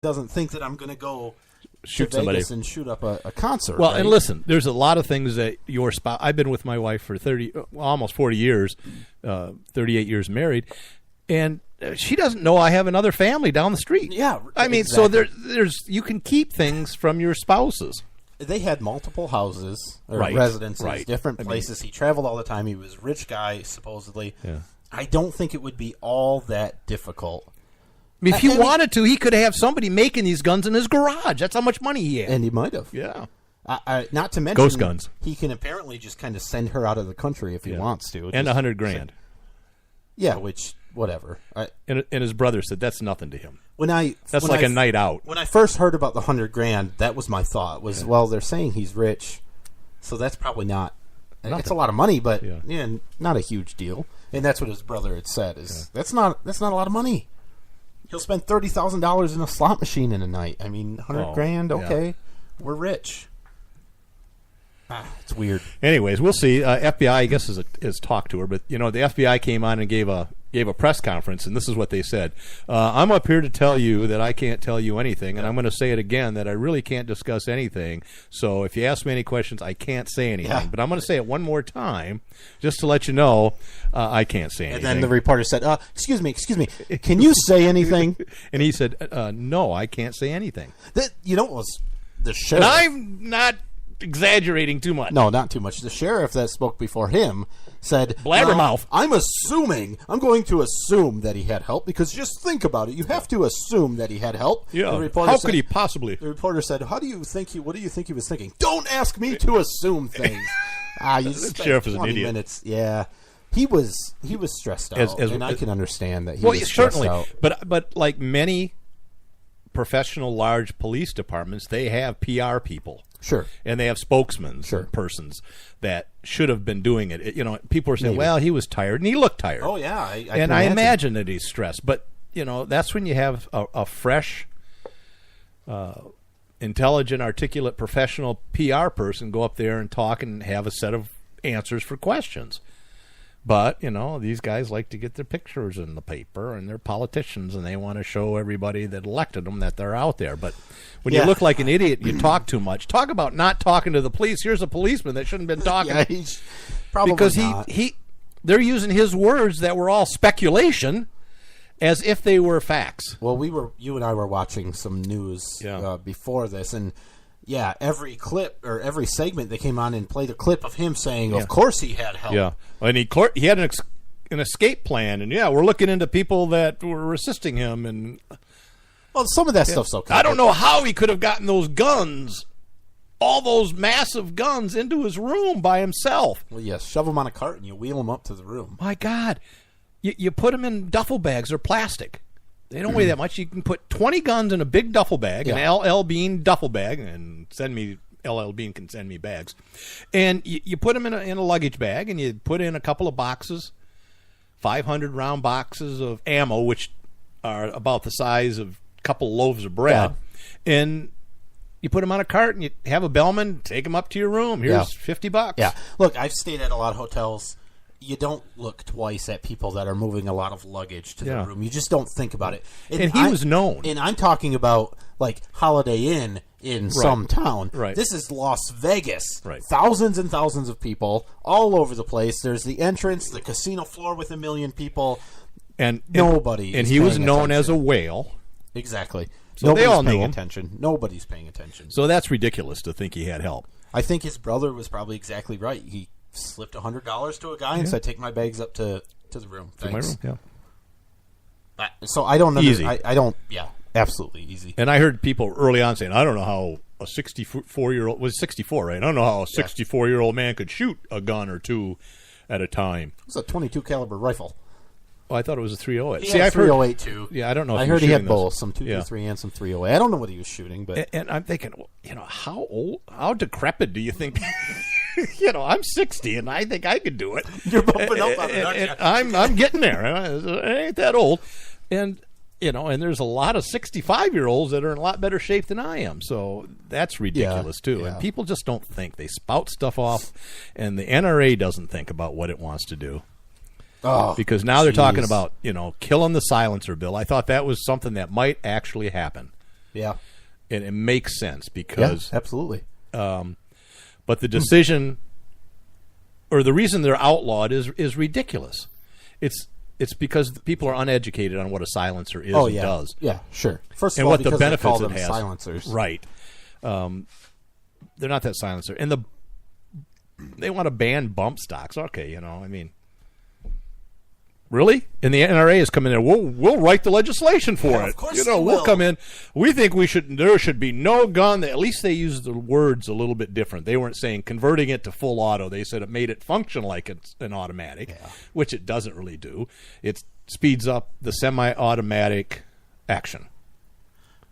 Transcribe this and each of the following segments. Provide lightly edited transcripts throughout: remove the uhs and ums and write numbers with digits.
doesn't think that I'm going to go shoot to somebody Vegas and shoot up a concert. Well, right? and listen, there's a lot of things that your spouse. I've been with my wife for almost 40 years, 38 years married, and she doesn't know I have another family down the street. Yeah, I mean, exactly. so there's you can keep things from your spouses. They had multiple houses or Right, residences, right. different places. He traveled all the time. He was a rich guy, supposedly. Yeah. I don't think it would be all that difficult. I mean, if he wanted to, he could have somebody making these guns in his garage. That's how much money he had. And he might have. Yeah. Not to mention, Ghost guns. He can apparently just kind of send her out of the country if he wants to. And $100,000. Yeah, which, whatever. And his brother said that's nothing to him. That's like a night out. When I first heard about the $100,000, that was my thought. Well, they're saying he's rich, so that's probably not. Nothing. It's a lot of money, but not a huge deal. And that's what his brother had said. That's not a lot of money. He'll spend $30,000 in a slot machine in a night. I mean, $100,000. Okay, we're rich. It's weird. Anyways, we'll see. FBI, I guess, has talked to her, but the FBI came on and gave a press conference, and this is what they said: "I'm up here to tell you that I can't tell you anything, and I'm going to say it again that I really can't discuss anything. So if you ask me any questions, I can't say anything. Yeah. But I'm going to say it one more time, just to let you know I can't say anything." And then the reporter said, "Excuse me, can you say anything?" And he said, "No, I can't say anything." What was the sheriff? And I'm not exaggerating too much. No, not too much. The sheriff that spoke before him said, Blabbermouth. I'm going to assume that he had help, because just think about it. You have to assume that he had help." Yeah. The reporter How said, could he possibly? The reporter said, what do you think he was thinking? Don't ask me to assume things. You spent sheriff is an 20 idiot. minutes. Yeah. He was stressed out, and I can understand that he was stressed out. But like many professional large police departments, they have PR people. Sure. And they have spokesmen, persons that should have been doing it. People are saying, Maybe. well, he was tired, and he looked tired. Oh, yeah. I imagine that he's stressed. But, that's when you have a fresh, intelligent, articulate, professional PR person go up there and talk and have a set of answers for questions. But, these guys like to get their pictures in the paper, and they're politicians, and they want to show everybody that elected them that they're out there. But when you look like an idiot and you talk too much, talk about not talking to the police. Here's a policeman that shouldn't have been talking. Yeah, he's probably because not. they're using his words that were all speculation as if they were facts. Well, you and I were watching some news before this, and every clip or every segment they came on and played a clip of him saying, "Of course he had help." Yeah, and he had an escape plan, and we're looking into people that were assisting him, and well, some of that stuff's okay. I don't know how he could have gotten those guns, all those massive guns, into his room by himself. Well, yes, shove them on a cart and you wheel them up to the room. My God, you put them in duffel bags or plastic. They don't weigh that much. You can put 20 guns in a big duffel bag, an LL Bean duffel bag, and LL Bean can send me bags. And you put them in a luggage bag, and you put in a couple of boxes, 500-round boxes of ammo, which are about the size of a couple loaves of bread. Yeah. And you put them on a cart, and you have a bellman take them up to your room. Here's $50. Yeah. Look, I've stayed at a lot of hotels. You don't look twice at people that are moving a lot of luggage to the room. You just don't think about it. And he was known. And I'm talking about like Holiday Inn in some town. Right. This is Las Vegas. Right. Thousands and thousands of people all over the place. There's the entrance, the casino floor with 1 million people. And nobody. And he was known as a whale. Exactly. So Nobody's they all knew paying him. attention. Nobody's paying attention. So that's ridiculous to think he had help. I think his brother was probably exactly right. He slipped $100 to a guy and said, "Take my bags up to the room." Thanks. To my room, So I don't know. Easy. I don't. Yeah, absolutely easy. And I heard people early on saying, "I don't know how a 64-year-old was 64, right? I don't know how a 64-year-old man could shoot a gun or two at a time." It was a .22 caliber rifle. Oh, I thought it was a 308. He had 308 too. Yeah, I don't know. If I heard he had both, those. some 223 and some 308. I don't know what he was shooting, but and I'm thinking, how decrepit do you think? I'm 60, and I think I could do it. You're bumping up on it, aren't you? I'm getting there. I ain't that old, and there's a lot of 65-year-olds that are in a lot better shape than I am. So that's ridiculous too. Yeah. And people just don't think. They spout stuff off, and the NRA doesn't think about what it wants to do. Oh, because now they're talking about killing the silencer bill. I thought that was something that might actually happen. Yeah. And it makes sense because... Yeah, absolutely. But the decision, or the reason they're outlawed is ridiculous. It's because people are uneducated on what a silencer is and does. Yeah, sure. First of and all, what the because benefits they call it them has. silencers. Right. They're not that silencer. And they want to ban bump stocks. Okay, I mean... Really? And the NRA is coming in. We'll write the legislation for it. Of course we'll come in. We think there should be no gun. At least they used the words a little bit different. They weren't saying converting it to full auto. They said it made it function like it's an automatic, which it doesn't really do. It speeds up the semi-automatic action,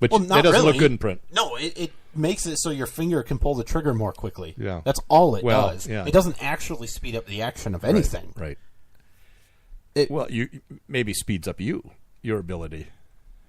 which it doesn't look good in print. No, it makes it so your finger can pull the trigger more quickly. Yeah, that's all it does. Yeah. It doesn't actually speed up the action of anything. Right. You maybe speeds up your ability.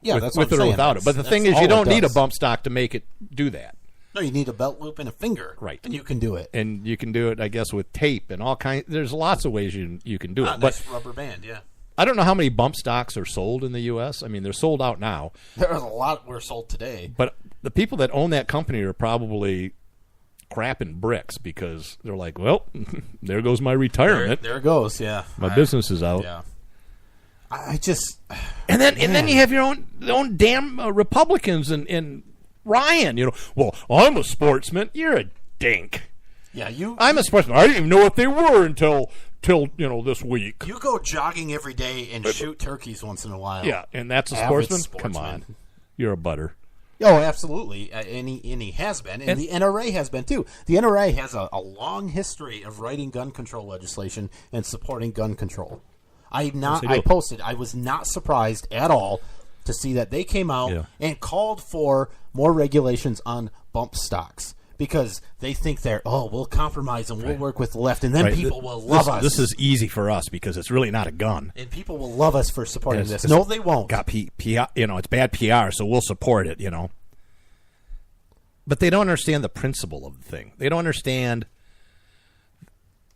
Yeah, with that's what it I'm or saying. without it. But the thing is, you don't need a bump stock to make it do that. No, you need a belt loop and a finger. Right. And you can do it. And you can do it, I guess, with tape and all kinds. There's lots of ways you can do it. Nice rubber band, yeah. I don't know how many bump stocks are sold in the U.S. I mean, they're sold out now. There's a lot were sold today. But the people that own that company are probably crapping bricks because they're like, well, there goes my retirement. There it goes, yeah. My business is out. Yeah. I just... And then you have your own damn Republicans and Ryan, well, I'm a sportsman. You're a dink. Yeah, I'm a sportsman. I didn't even know what they were until this week. You go jogging every day and shoot turkeys once in a while. Yeah, and that's a sportsman? Come on. You're a butter. Oh, absolutely. And he has been. And the NRA has been, too. The NRA has a long history of writing gun control legislation and supporting gun control. I posted, I was not surprised at all to see that they came out and called for more regulations on bump stocks because they think we'll compromise and we'll work with the left and then people will love us. This is easy for us because it's really not a gun. And people will love us for supporting this. No, they won't. Got PR, it's bad PR, so we'll support it, But they don't understand the principle of the thing. They don't understand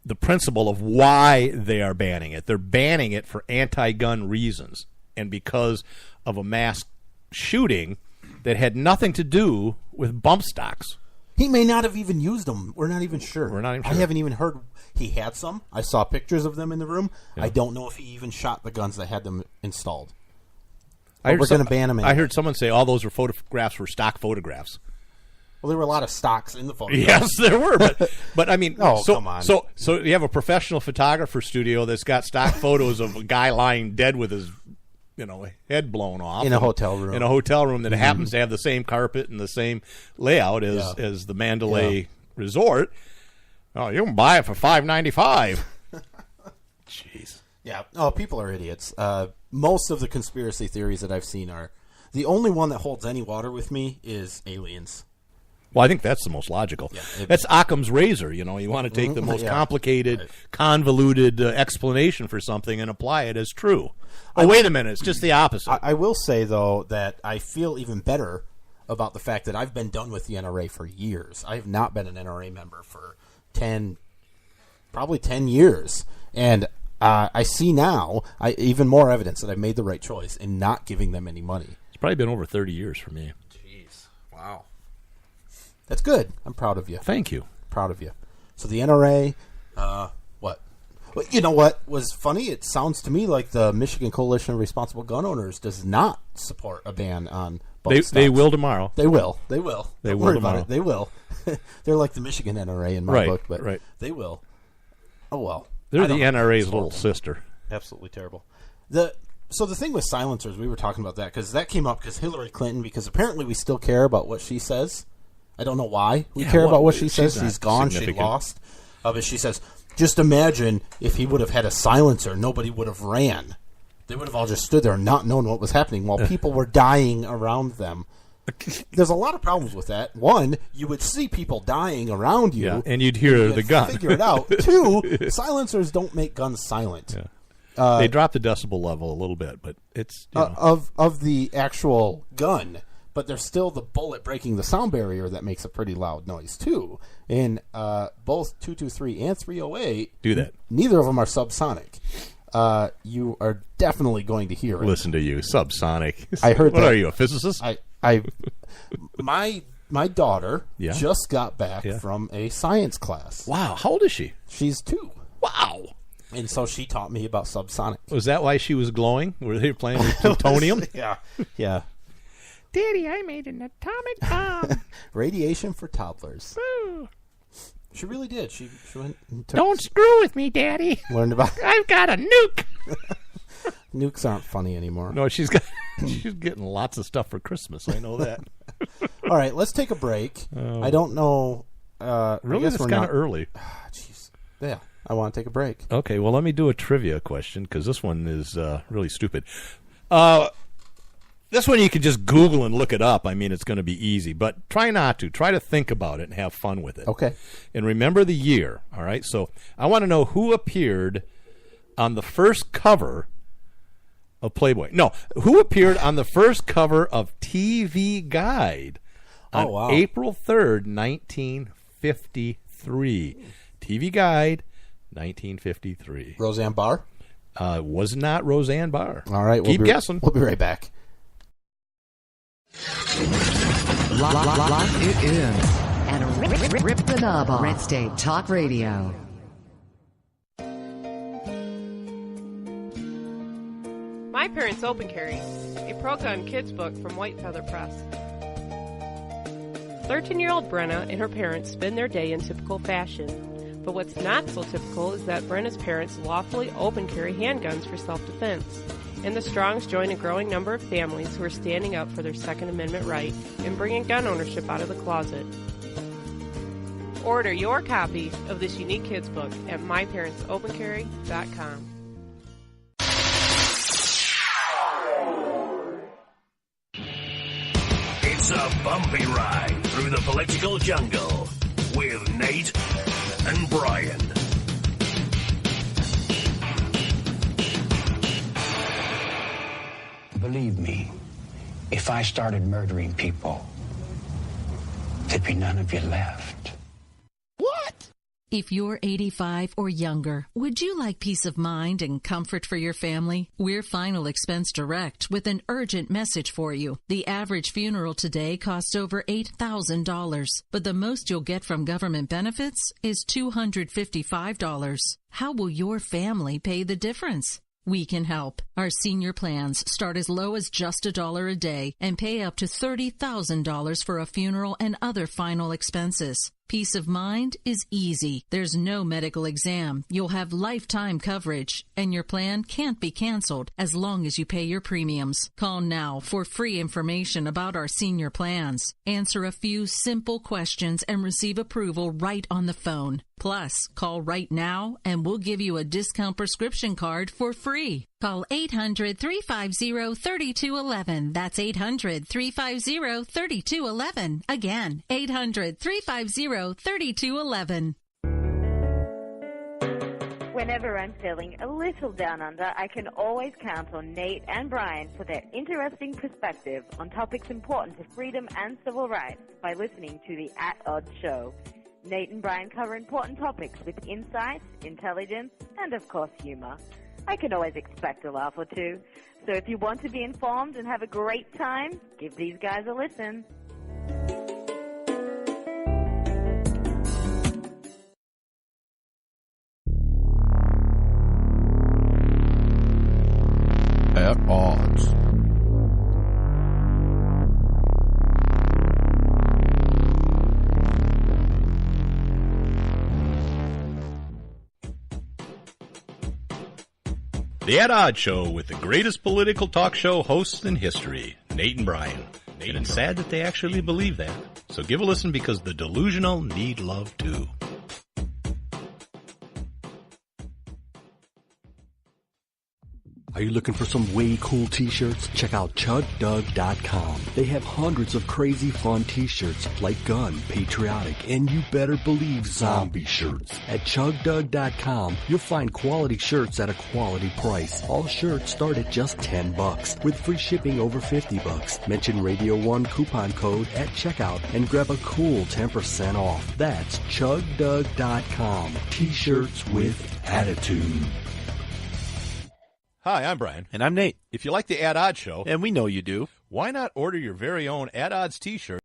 the principle of why they are banning it. They're banning it for anti-gun reasons and because of a mass shooting that had nothing to do with bump stocks. He may not have even used them. We're not even sure. I haven't even heard he had some. I saw pictures of them in the room. Yeah. I don't know if he even shot the guns that had them installed. We're going to ban them. I heard someone say all those photographs were stock photographs. Well, there were a lot of stocks in the photographs. Yes, there were, but I mean, come on. So you have a professional photographer studio that's got stock photos of a guy lying dead with his, head blown off in a hotel room. In a hotel room that happens to have the same carpet and the same layout as the Mandalay Resort. Oh, you can buy it for $5.95. Jeez. Yeah. Oh, people are idiots. Most of the conspiracy theories that I've seen are the only one that holds any water with me is aliens. Well, I think that's the most logical. Yeah, that's Occam's razor. You want to take the most complicated, convoluted explanation for something and apply it as true. Oh, wait a minute. It's just the opposite. I will say, though, that I feel even better about the fact that I've been done with the NRA for years. I have not been an NRA member for probably 10 years. And I see now even more evidence that I made the right choice in not giving them any money. It's probably been over 30 years for me. Jeez. Wow. That's good. I'm proud of you. Thank you. Proud of you. So the NRA, what? Well, you know what was funny? It sounds to me like the Michigan Coalition of Responsible Gun Owners does not support a ban on bump stocks. They will tomorrow. They will. Don't worry tomorrow. about it. They will. They're like the Michigan NRA in my book, but they will. Oh, well. They're the NRA's little sister. Absolutely terrible. So the thing with silencers, we were talking about that because that came up because Hillary Clinton, because apparently we still care about what she says. I don't know why we care about what she says. She's gone. She lost. But she says, just imagine if he would have had a silencer, nobody would have ran. They would have all just stood there and not known what was happening while people were dying around them. There's a lot of problems with that. One, you would see people dying around you. Yeah, and you'd hear the gun. Figure it out. Two, silencers don't make guns silent. Yeah. They drop the decibel level a little bit, but it's... Of the actual gun... But there's still the bullet breaking the sound barrier that makes a pretty loud noise, too. And both 223 and 308... do that. Neither of them are subsonic. You are definitely going to hear it. Listen to you, subsonic. I heard What are you, a physicist? My daughter Yeah. just got back Yeah. from a science class. Wow. How old is she? She's 2. Wow. And so she taught me about subsonic. Was that why she was glowing? Were they playing with plutonium? Yeah. Daddy, I made an atomic bomb. Radiation for toddlers. She really did. She went and Don't screw with me, Daddy. learned about I've got a nuke. nukes aren't funny anymore. No, she's getting lots of stuff for Christmas. I know that. All right, let's take a break. I don't know. Really, it's kind of early. Jeez. Yeah, I want to take a break. Okay, well, let me do a trivia question because this one is really stupid. This one you can just Google and look it up. I mean, it's going to be easy, but try not to. Try to think about it and have fun with it. Okay. And remember the year, all right? So I want to know who appeared on the first cover of Playboy. No, who appeared on the first cover of TV Guide on April 3rd, 1953. TV Guide, 1953. Roseanne Barr? Was not Roseanne Barr. All right. Keep guessing. We'll be right back. Lock it in. And rip the knob off. Red State Talk Radio. My Parents Open Carry, a pro-gun kids book from White Feather Press. 13-year-old Brenna and her parents spend their day in typical fashion. But what's not so typical is that Brenna's parents lawfully open carry handguns for self-defense. And the Strongs join a growing number of families who are standing up for their Second Amendment right and bringing gun ownership out of the closet. Order your copy of this unique kids book at myparentsopencarry.com. It's a bumpy ride through the political jungle with Nate and Brian. Believe me, if I started murdering people, there'd be none of you left. What? If you're 85 or younger, would you like peace of mind and comfort for your family? We're Final Expense Direct with an urgent message for you. The average funeral today costs over $8,000, but the most you'll get from government benefits is $255. How will your family pay the difference? We can help. Our senior plans start as low as just $1 a day and pay up to $30,000 for a funeral and other final expenses. Peace of mind is easy. There's no medical exam. You'll have lifetime coverage, and your plan can't be canceled as long as you pay your premiums. Call now for free information about our senior plans. Answer a few simple questions and receive approval right on the phone. Plus, call right now and we'll give you a discount prescription card for free. Call 800-350-3211. That's 800-350-3211. Again, 800-350-3211. Whenever I'm feeling a little down under, I can always count on Nate and Brian for their interesting perspective on topics important to freedom and civil rights by listening to the At Odds Show. Nate and Brian cover important topics with insight, intelligence, and of course humor. I can always expect a laugh or two. So if you want to be informed and have a great time, give these guys a listen. At Odds. The At Odds Show with the greatest political talk show hosts in history, Nate and Brian. And it's sad that they actually believe that. So give a listen because the delusional need love too. Are you looking for some way cool t-shirts? Check out ChugDug.com. They have hundreds of crazy fun t-shirts like gun, patriotic, and you better believe zombie shirts. At ChugDug.com, you'll find quality shirts at a quality price. All shirts start at just $10 with free shipping over $50. Mention Radio 1 coupon code at checkout and grab a cool 10% off. That's ChugDug.com. T-shirts with attitude. Hi, I'm Brian. And I'm Nate. If you like the At Odds Show, And we know you do. why not order your very own At Odds t-shirt